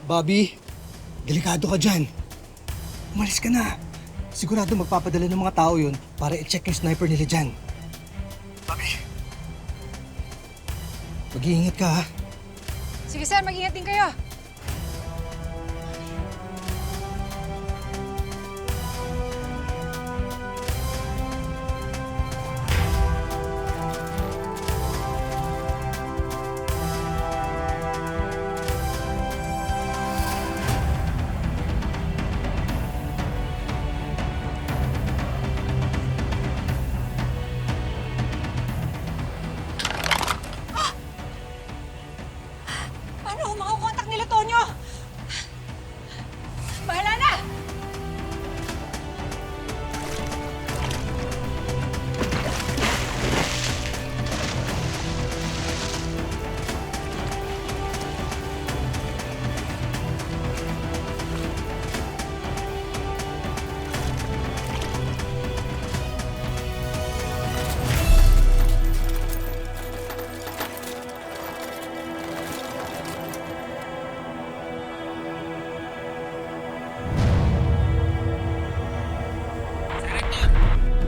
Bobby, delikado ka dyan. Umalis ka na. Sigurado magpapadala ng mga tao yun para i-check yung sniper nila dyan. Bobby, mag-iingat ka ha. Sige sir, mag-ingat din kayo. Paano kung makukontak nila Tonyo? Bahala na!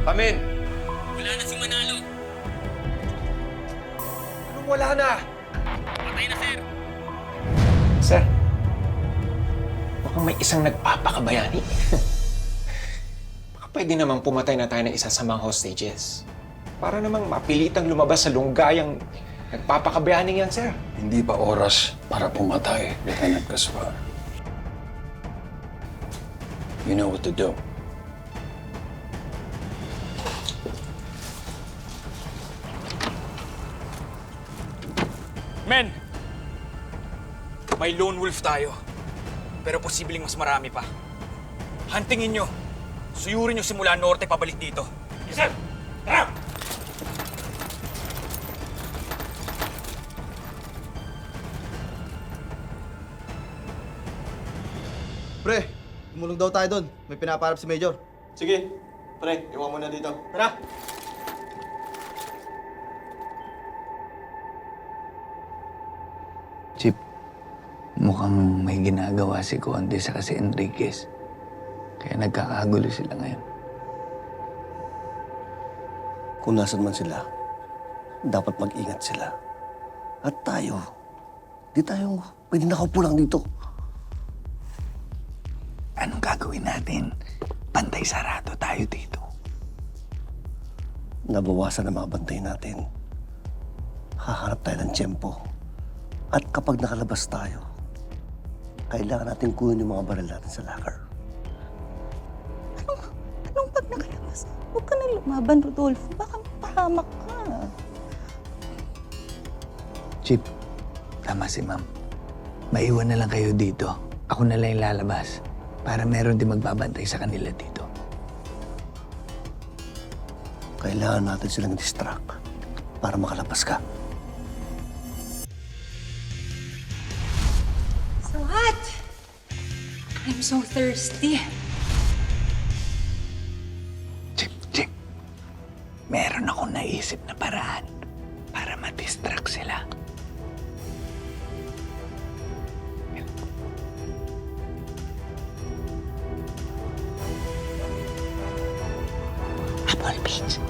Come in. Wala na si Manalo. Anong wala na? Patay na, sir. Sir, mukhang may isang nagpapakabayani. Baka pwede namang pumatay na tayo ng isa sa mga hostages. Para namang mapilitang lumabas sa lunggayang nagpapakabayani yan, sir. Hindi pa oras para pumatay, Lieutenant Gaspar. You know what to do. Men! May lone wolf tayo. Pero posibleng mas marami pa. Huntingin nyo. Suyurin nyo simula norte pabalik dito. Yes, sir! Tara! Pre, tumulong daw tayo doon. May pinaparap si Major. Sige, pre, iwan mo na dito. Tara! Chip, mukhang may ginagawa si Conde sa si Enriquez. Kaya nagkakagulo sila ngayon. Kung nasan man sila, dapat mag-ingat sila. At tayo, di tayo pwede nakaupo lang dito. Anong gagawin natin? Pantay sarado tayo dito. Nabawasan ang mga bantay natin. Hahanap tayo ng tiyempo. At kapag nakalabas tayo, kailangan natin kunin yung mga baril natin sa locker. Anong pag nakalabas? Huwag ka na lumaban, Rodolfo. Baka mapahamak ka. Chip, tama si Ma'am. Maiwan na lang kayo dito. Ako na lang yung lalabas para meron din magbabantay sa kanila dito. Kailangan natin silang distract para makalabas ka. So hot! I'm so thirsty. Chip, meron akong naisip na paraan para ma-distract sila. Apple Beach.